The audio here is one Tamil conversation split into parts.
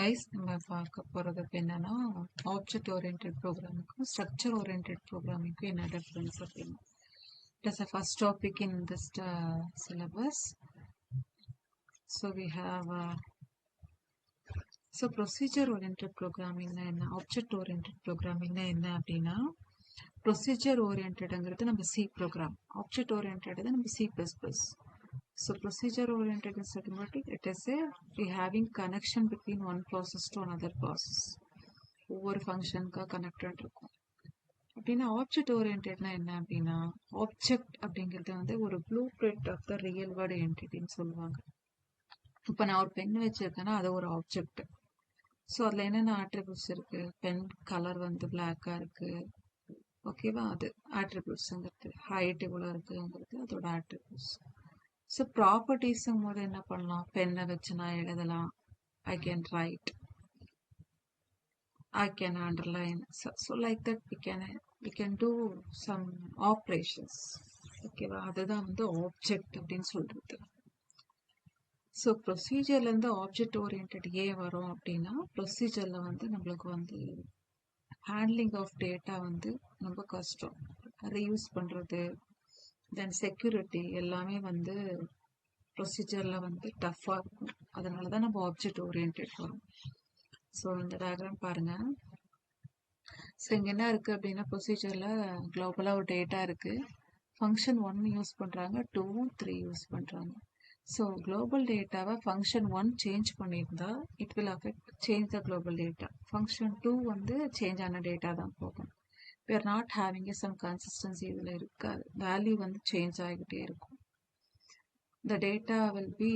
கைஸ் நம்ம பார்க்க போகிறது என்னன்னா ஆப்ஜெக்ட் ஓரியன்ட் ப்ரோக்ராமிங்க்கும் ஸ்ட்ரக்சர் ஓரியன்ட் ப்ரோக்ராமிங்க்கும் என்ன டிஃப்ரென்ஸ் அப்படின்னு. It is the first topic in this syllabus. So we have procedure oriented programming na enna, object oriented programming na enna அப்படின்னா procedure orientedங்கிறது நம்ம C program, object oriented நம்ம C++. So procedure oriented is automatic. It is a we having connection between one process to another process. ஒவ்வொரு ஃபங்க்ஷனுக்கா கனெக்டட் இருக்கும். அப்படின்னா ஆப்ஜெக்ட் ஓரியன்டட்னா என்ன அப்படின்னா, ஆப்ஜெக்ட் அப்படிங்கிறது வந்து ஒரு blue print of the real world என்டிட்டின்னு சொல்லுவாங்க. இப்போ நான் ஒரு பென் வச்சிருக்கேன்னா அது ஒரு ஆப்ஜெக்ட். ஸோ அதில் என்னென்ன ஆட்ரிபியூட்ஸ் இருக்கு, பென் கலர் வந்து பிளாக்கா இருக்கு, ஓகேவா, அது ஆட்ரிபியூட்ஸுங்கிறது. ஹைட் இவ்வளோ இருக்குங்கிறது அதோட ஆட்ரிபியூட்ஸ். ஸோ ப்ராப்பர்ட்டிஸும் போது என்ன பண்ணலாம், பென்னை வச்சு நான் எழுதலாம், I can write, I can underline. So like that we can do some operations. ஓகேவா, அதுதான் வந்து ஆப்ஜெக்ட் அப்படின்னு சொல்றது. ஸோ ப்ரொசீஜர்ல இருந்து ஆப்ஜெக்ட் ஓரியன்ட் ஏன் வரும் அப்படின்னா, ப்ரொசீஜர்ல வந்து நம்மளுக்கு வந்து ஹேண்ட்லிங் ஆஃப் டேட்டா வந்து ரொம்ப கஷ்டம். அதை யூஸ் பண்றது, தென் செக்யூரிட்டி எல்லாமே வந்து ப்ரொசீஜர்ல வந்து டஃப்பாக இருக்கும். அதனால தான் நம்ம ஆப்ஜெக்ட் ஓரியன்ட் வரும். ஸோ இந்த டயக்ராம் பாருங்க. ஸோ இங்கே என்ன இருக்குது அப்படின்னா, ப்ரொசீஜரில் குளோபலாக ஒரு டேட்டா இருக்குது. ஃபங்க்ஷன் 1 யூஸ் பண்ணுறாங்க, 2, 3 யூஸ் பண்ணுறாங்க. ஸோ குளோபல் டேட்டாவை ஃபங்க்ஷன் 1 சேஞ்ச் பண்ணியிருந்தா it will affect change the global data. Function 2 வந்து சேஞ்ச் ஆன டேட்டா தான் போகும். We are not having some consistency இதில் இருக்காது. வேல்யூ வந்து சேஞ்ச் ஆகிக்கிட்டே இருக்கும். The data will be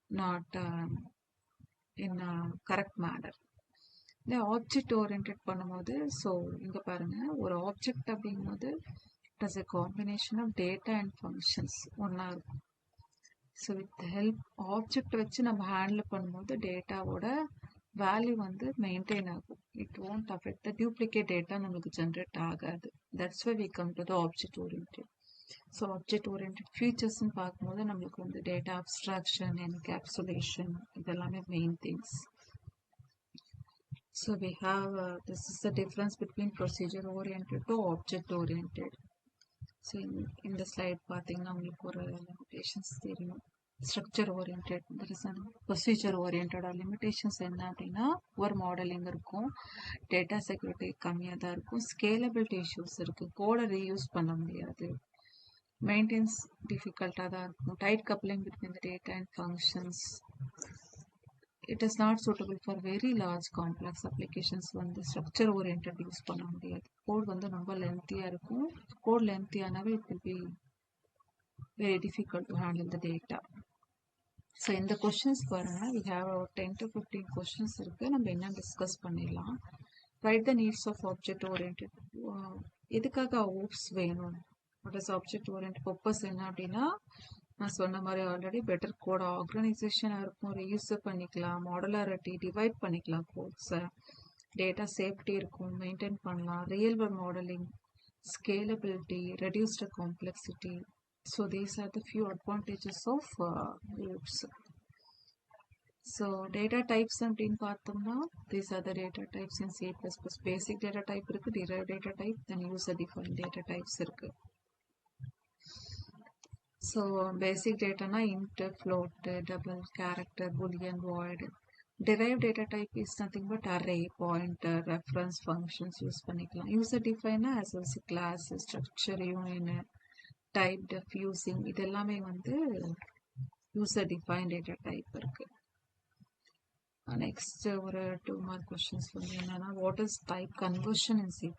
not in correct manner. இந்த ஆப்ஜெக்ட் ஓரியன்ட் பண்ணும்போது, ஸோ இங்கே பாருங்க, ஒரு ஆப்ஜெக்ட் அப்படிங்கும்போது it is a combination of data and functions ஒன்றா இருக்கும். ஸோ வித் ஹெல்ப் ஆப்ஜெக்ட் வச்சு நம்ம ஹேண்டில் பண்ணும்போது டேட்டாவோட வேல்யூ வந்து மெயின்டைன் ஆகும். It won't affect the duplicate data நம்மளுக்கு ஜென்ரேட் ஆகாது. That's why we come to the object oriented. So object oriented ஃபீச்சர்ஸ்ன்னு பார்க்கும்போது நம்மளுக்கு வந்து டேட்டா அப்ஸ்ட்ராக்ஷன், என்கேப்சுலேஷன், இதெல்லாமே main things. So we have this is the difference between procedure oriented to object oriented. So in the slide பார்த்தீங்கன்னா உங்களுக்கு ஒரு limitations தெரியும். Structure oriented, there is a procedure oriented. limitations என்ன அப்படின்னா, ஒரு மாடலிங் இருக்கும், டேட்டா செக்யூரிட்டி கம்மியாக தான் இருக்கும், ஸ்கேலபிலிட்டி இஷ்யூஸ் இருக்குது, கோடை ரீயூஸ் பண்ண முடியாது, மெயின்டெனன்ஸ் டிஃபிகல்ட்டாக தான் இருக்கும், tight coupling between the data and functions. It is not suitable for very large complex applications. வந்து structure oriented யூஸ் பண்ண முடியாது. கோட் வந்து ரொம்ப லென்த்தியாக இருக்கும். கோட் லென்த்தியானவே it will be very difficult to handle the data. So இந்த கொஷின்ஸ் பாருங்க, we have about 10 to 15 questions இருக்குது. நம்ம என்ன டிஸ்கஸ் பண்ணிடலாம். Right the needs of object orient. எதுக்காக ஓப்ஸ் வேணும், what is object orient purpose என்ன அப்படின்னா, நான் சொன்ன மாதிரி ஆல்ரெடி பெட்டர் கோட் ஆர்கனைசேஷனாக இருக்கும், ரீயூஸ் பண்ணிக்கலாம், மாடலாரிட்டி டிவைட் பண்ணிக்கலாம் கோட்ஸை, டேட்டா சேஃப்டி இருக்கும், மெயின்டைன் பண்ணலாம், real world modelling, scalability, reduced complexity. So these are the few advantages of OOPs. So data types அப்படின்னு பார்த்தோம்னா, these are the data types in C++. Basic data type இருக்குது, derive data type, then user define data types இருக்குது. ஸோ பேசிக் டேட்டானா int, float, double, character, boolean, void. derived data type is nothing but array, pointer, reference functions use பண்ணிக்கலாம். யூசர் டிஃபைனா as well as class, structure, union, type, def, using, இது எல்லாமே வந்து யூசர் டிஃபைன் டேட்டா டைப் இருக்கு. நெக்ஸ்ட் ஒரு 2 மார்க் கொஸ்டின்ஸ் வந்து என்னன்னா, what is type conversion in C++?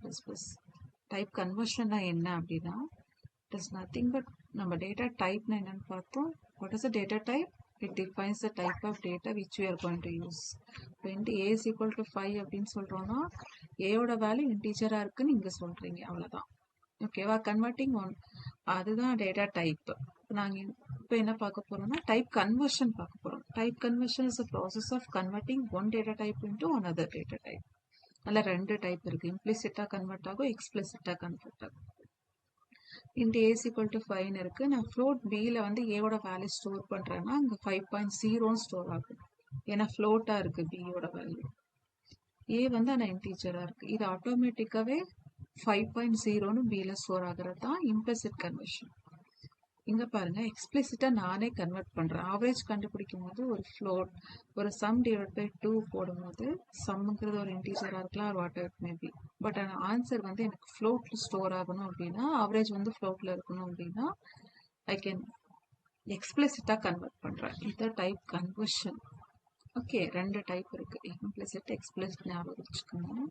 Type கன்வர்ஷன்னா என்ன அப்படின்னா, it is nothing but நம்ம டேட்டா டைப்னா என்னன்னு பார்த்தோம். what is the data type? It defines the type of data which we are going to use. இப்போ int a is equal to 5 அப்படின்னு சொல்கிறோன்னா, ஏயோட வேல்யூ இன்டீஜராக இருக்குன்னு இங்கே சொல்கிறீங்க, அவ்வளோதான். ஓகேவா, கன்வெர்ட்டிங் ஒன், அதுதான் டேட்டா டைப். நாங்கள் இப்போ என்ன பார்க்க போகிறோம்னா, டைப் கன்வர்ஷன் பார்க்க போகிறோம். Type conversion is a process of converting one data type into another data type. அதில் 2 டைப் இருக்குது, இம்ப்ளிசிட்டாக கன்வெர்ட் ஆகும், எக்ஸ்பிளிசிட்டாக கன்வெர்ட் ஆகும். int a is equal to 5 இருக்கு. நான் float bல வந்து a ஓட வேல்யூ ஸ்டோர் பண்றேன்னா அங்க 5.0 ஸ்டோர் ஆகும். ஏன்னா ஃப்ளோட்டாக இருக்குது பியோட வேல்யூ. ஏ வந்து ஆனால் இன்டீஜராக இருக்குது. இது ஆட்டோமேட்டிக்காகவே 5.0ன்னு பியில் ஸ்டோர் ஆகிறது தான் இம்ப்ளிசிட் கன்வர்ஷன். இங்கே பாருங்கள், எக்ஸ்பிளிசிட்டாக நானே கன்வெர்ட் பண்ணுறேன். ஆவரேஜ் கண்டுபிடிக்கும் போது ஒரு ஃப்ளோட், ஒரு சம் டிவைட் பை 2 போடும்போது சம்ங்கிறது ஒரு இன்டீஜராக இருக்கலாம், ஒரு வாட் எவர் மேபி. பட் ஆனால் ஆன்சர் வந்து எனக்கு ஃப்ளோட்டில் ஸ்டோர் ஆகணும் அப்படின்னா, ஆவரேஜ் வந்து ஃப்ளோட்டில் இருக்கணும் அப்படின்னா ஐ கேன் எக்ஸ்பிளிசிட்டாக கன்வெர்ட் பண்ணுறேன். இதை டைப் கன்வர்ஷன். ஓகே, 2 டைப் இருக்குது, இம்ப்ளிசிட் எக்ஸ்பிளிசிட் ஞாபகம் வச்சுக்கோங்க.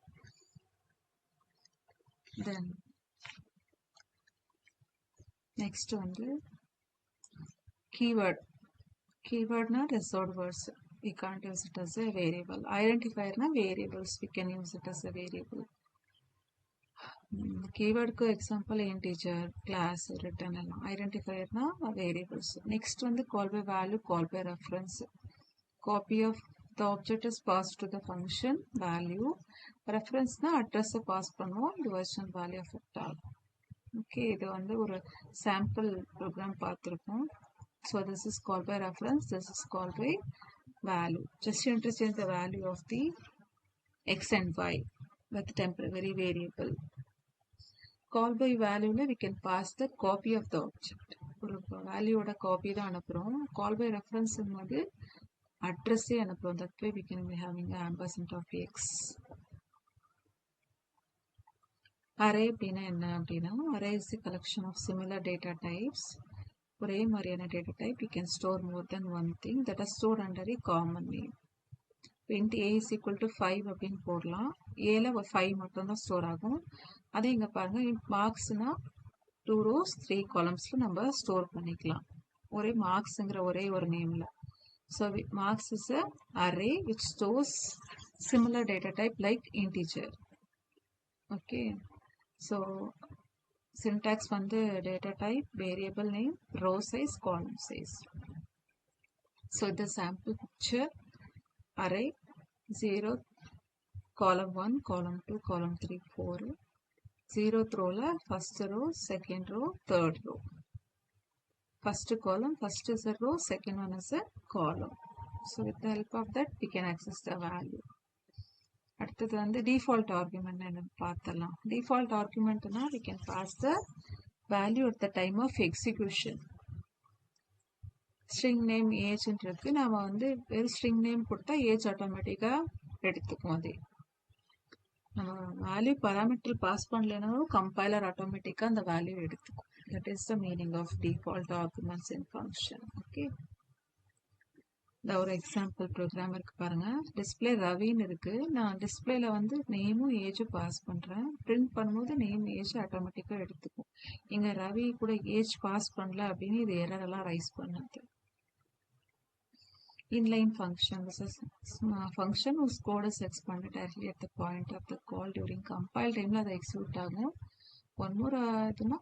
தென் நெக்ஸ்ட் வந்து keyword. Keyword na reserved words. We can't use it as a variable. Identifier na variables. We can use it as a variable. Keyword ko example integer, class, return alla. Identifier na variables. Next one the call by value, call by reference. Copy of the object is passed to the function value. Reference na address pass பண்ணுவோம். இது version value of it all. Okay, இது வந்து ஒரு sample program பார்த்திருக்கோம். So this is called by reference, this is called by value. Just interchange the value of the x and y with temporary variable. Call by value we can pass the copy of the object. ஒரு value ஓட copy தான் அனுப்புறோம். Call by reference போது address அனுப்புறோம். That way we can be having an ampersand of x. Array அப்படின்னா என்ன அப்படின்னா, array is a collection of similar data types. ஒரே மாதிரியான data type, you can store more than one thing that are stored under a common name. int a is equal to 5 அப்படின்னு போடலாம். ஏல 5 மட்டும்தான் ஸ்டோர் ஆகும். அதே இங்கே பாருங்க, int marksனா 2 rows 3 columnsல நம்ம ஸ்டோர் பண்ணிக்கலாம். ஒரே marksங்கிற ஒரே ஒரு நேம்ல. So marks is a array which stores similar data type like integer. Okay. So syntax வந்து data type, variable name, row size, column size. So the sample picture array 0 column 1, column 2, column 3, 4. 0th row la first row, second row, third row. First column, first is a row, second one is a column. So with the help of that we can access the value. அடுத்தது வந்து default argument என்னன்னு பார்த்தலாம். Default argumentனா we can pass the value at the time of execution. string name age இருக்கு. நாம வந்து string name கொடுத்தா age ஆட்டோமேட்டிக்கா எடுத்துக்கும். அதே நம்ம வேல்யூ பாராமீட்டர் பாஸ் பண்ணலனாலும் கம்பைலர் ஆட்டோமேட்டிக்கா அந்த வேல்யூ எடுத்துக்கும். That is the meaning of default arguments in function. Okay. ஒரு எக்ஸாம்பிள் ப்ரோக்ராம் இருக்கு பாருங்க. டிஸ்பிளே ரவின்னு இருக்கு. நான் டிஸ்பிளேல வந்து நேமும் ஏஜும் பாஸ் பண்றேன். பிரிண்ட் பண்ணும்போது நேம் ஏஜ் ஆட்டோமேட்டிக்கா எடுத்துக்கும். இங்க ரவி கூட ஏஜ் பாஸ் பண்ணல அப்படின்னு இது எரர் எல்லாம் ரைஸ் பண்ணாது. Inline function. This is function whose code is expanded directly at the point of the call during compile timeல அது எக்ஸிக்யூட் ஆகும். ஒன் மோர் இதுனா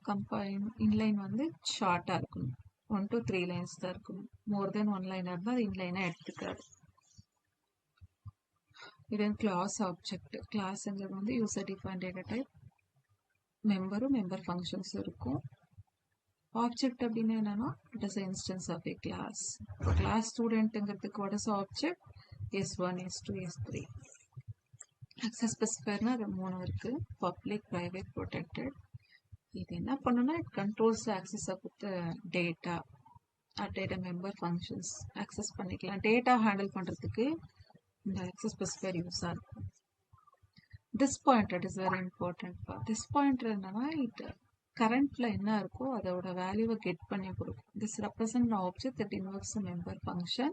inline வந்து ஷார்ட்டா இருக்கும். 1 to 3 lines தான் இருக்கும். more than 1 line இருந்தா அது inline எடுத்துக்காது. இது class object. classங்கிறது வந்து user defined data type. மெம்பரும் மெம்பர் ஃபங்க்ஷன்ஸ் இருக்கும். ஆப்ஜெக்ட் அப்படின்னா என்னன்னா, it is an instance of a class. class studentங்கிறதுக்கு what is object? S1, S2, S3. access specifierனா அது 3 இருக்கு. public, private, protected. இது என்ன பண்ணுன்னா, it controls the access of the data data member functions. access பண்ணிக்கலாம். data handle பண்றதுக்கு இந்த access specifier யூஸ் ஆகும். this pointer is very important. this pointer என்னன்னா, இது கரண்ட்ல என்ன இருக்கோ அதோட வேல்யூவை கெட் பண்ணி கொடுக்கும். this represents an object that invokes a member function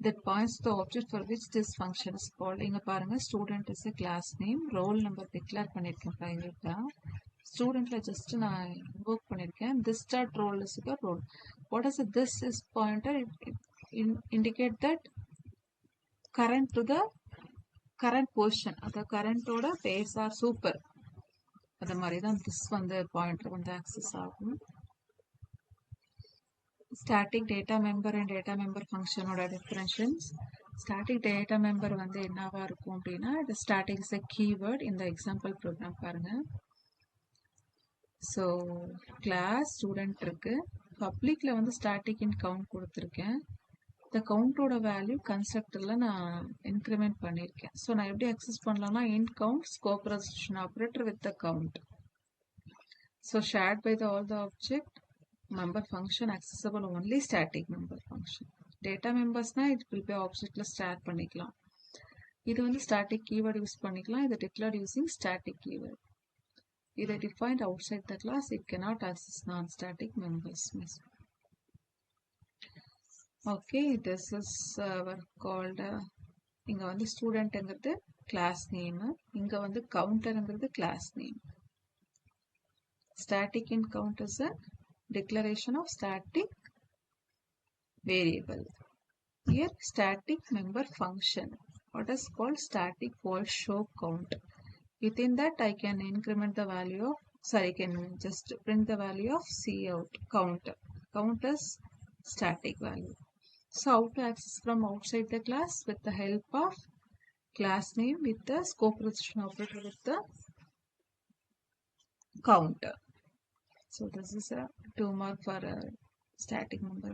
that points to the object for which this function is called. இங்க பாருங்க, student is a class name. roll number declare பண்ணிருக்கேன் பிரைவேட்டா. ஸ்டூடெண்ட்ல ஜஸ்ட் நான் இன்வோக் பண்ணிருக்கேன். this dot roll is the roll. what is it? this is pointer. it indicate that current to the current position. the current ஓட base or super. அது மாதிரி தான் this வந்து பாயிண்டர் வந்து ஆக்சஸ் ஆகும். Static data member and data member ஃபங்க்ஷனோட டிஃபரன்ஷியல்ஸ். ஸ்டாட்டிக் டேட்டா மெம்பர் வந்து என்னவா இருக்கும் அப்படின்னா, இது ஸ்டாட்டிக் இஸ் a keyword. இந்த எக்ஸாம்பிள் ப்ரோக்ராம் பாருங்க. ஸோ கிளாஸ் ஸ்டூடெண்ட் இருக்கு. பப்ளிக்ல வந்து ஸ்டாட்டிக் இன் கவுண்ட் கொடுத்துருக்கேன். இந்த கவுண்டோட வேல்யூ கன்ஸ்ட்ரக்டர்ல நான் இன்க்ரிமெண்ட் பண்ணியிருக்கேன். ஸோ நான் எப்படி அக்சஸ் பண்ணலாம்னா int count scope restriction operator with the count. So shared by the all the object member function accessible only static member function. Data members-னா it will be object-ல start பண்ணிக்கலாம். இது வந்து static keyword யூஸ் பண்ணிக்கலாம். இது declared using static keyword. இது defined outside the class. It cannot access non-static members. Okay, this is our called இங்க வந்து studentங்கிறது class name. இங்க வந்து counterங்கிறது class name. Static int count is a declaration of static variable. Here static member function, what is called static void show count. Within that I can increment the value of, I can just print the value of cout count. Count is static value. So how to access from outside the class? With the help of class name with the scope restriction operator with the counter. So this is a 2 mark for a static member.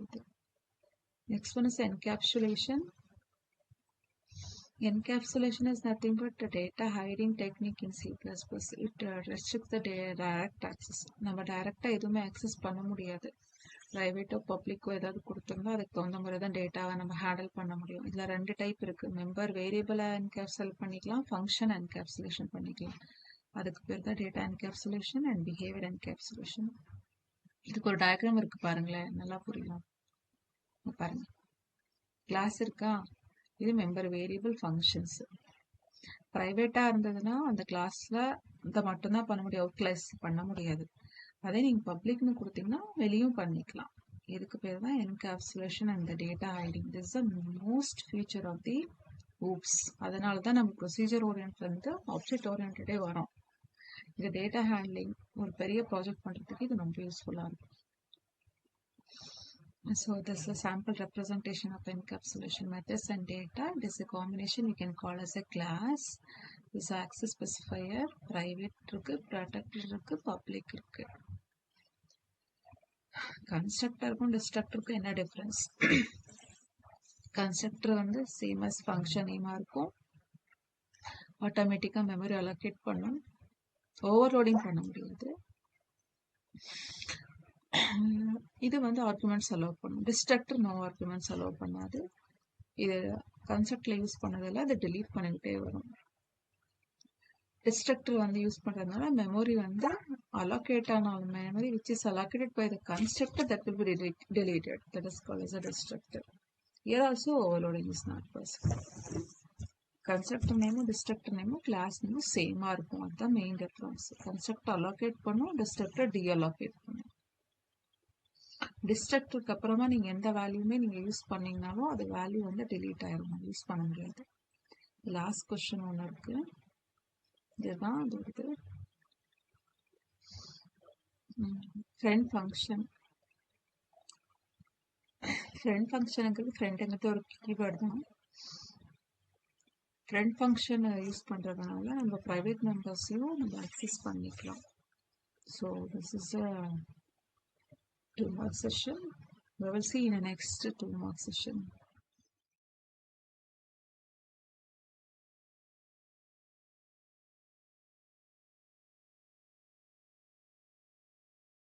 Next one is encapsulation. Encapsulation is nothing but a data hiding technique in C++. It restricts the direct access. நம்ம டைரக்டா எதுவுமே access பண்ண முடியாது. பிரைவேட்டோ பப்ளிக்கோ ஏதாவது கொடுத்திருந்தா அதுக்கு தகுந்த மாதிரி தான் டேட்டாவை நம்ம ஹேண்டில் பண்ண முடியும். இதுல 2 டைப் இருக்கு. மெம்பர் வேரியபிளா என்கேப்சுலேட் பண்ணிக்கலாம், ஃபங்க்ஷன் என்கேப்சுலேஷன் பண்ணிக்கலாம். அதுக்கு பேர் தான் data encapsulation and behaviour encapsulation. இதுக்கு ஒரு டயக்ராம் இருக்கு பாருங்களேன், நல்லா புரியும். பாருங்க, கிளாஸ் இருக்கா, இது மெம்பர் வேரியபிள் ஃபங்க்ஷன்ஸ். பிரைவேட்டா இருந்ததுன்னா அந்த கிளாஸ்ல இதை மட்டும்தான் பண்ண முடியும், அவுட் கிளாஸ் பண்ண முடியாது. அதே நீங்க பப்ளிக்னு கொடுத்தீங்கன்னா வெளியும் பண்ணிக்கலாம். இதுக்கு பேர் தான் encapsulation and data hiding. This is the most feature of the OOPS. அதனால தான் நம்ம ப்ரொசீஜர் ஓரியன்ட் வந்து ஆப்ஜெக்ட் ஓரியன்டே வரோம். இது டேட்டா ஹேண்ட்லிங் ஒரு பெரிய ப்ராஜெக்ட் பண்றதுக்கு இது ரொம்ப யூஸ்ஃபுல்லா இருக்கும். So this is a sample representation of encapsulation methods and data. It is a combination we can call as a class. This access specifier, private இருக்கு, protected இருக்கு, public இருக்கு. கன்ஸ்ட்ரக்டருக்கும் டிஸ்ட்ரக்டருக்கும் என்ன டிஃபரன்ஸ்? கன்ஸ்ட்ரக்டர் வந்து சேம் அஸ் ஃபங்க்ஷன் நேமா இருக்கும், ஆட்டோமேட்டிக்கா மெமரி அலோகேட் பண்ணும், ஓவர்லோடிங் பண்ண முடியாது. இது வந்து ஆர்குமெண்ட்ஸ் அலோவ் பண்ணும். டிஸ்ட்ரக்டர் நோ ஆர்குமெண்ட்ஸ் அலோவ் பண்ணாது. இது கன்செப்ட்ல யூஸ் பண்ணதில்ல, அதை delete பண்ணிக்கிட்டே வரும். டிஸ்ட்ரக்டர் வந்து யூஸ் பண்றதுனால மெமரி வந்து allocate ஆன memory which is allocated by the constructor that will be deleted. That is called as a destructor. Here also overloading is not possible. Constructor name, destructor name, class name same ஆ இருக்கும். அதுதான் மெயின் டிஃபரன்ஸ். கன்ஸ்ட்ரக்டர் allocate பண்ணும், டிஸ்ட்ரக்டர் deallocate பண்ணும். டிஸ்ட்ரக்டருக்கு அப்புறமா நீங்க எந்த வேல்யூமே நீங்க யூஸ் பண்ணீங்கனாலும் அது வேல்யூ வந்து delete ஆயிரும், யூஸ் பண்ண முடியாது. லாஸ்ட் क्वेश्चन ஒன்று இருக்கு, இதுதான் அது. Friend function. ஃப்ரெண்ட் ஃபங்க்ஷனுங்கிறது ஃப்ரெண்டுங்கிறது ஒரு கீவேர்டு தான். ஃப்ரெண்ட் ஃபங்க்ஷன் யூஸ் பண்றதுனால நம்ம பிரைவேட் மெம்பர்ஸையும் நம்ம அக்சஸ் பண்ணிக்கலாம். So this is a 2 mark session. We will see in the next 2 mark session.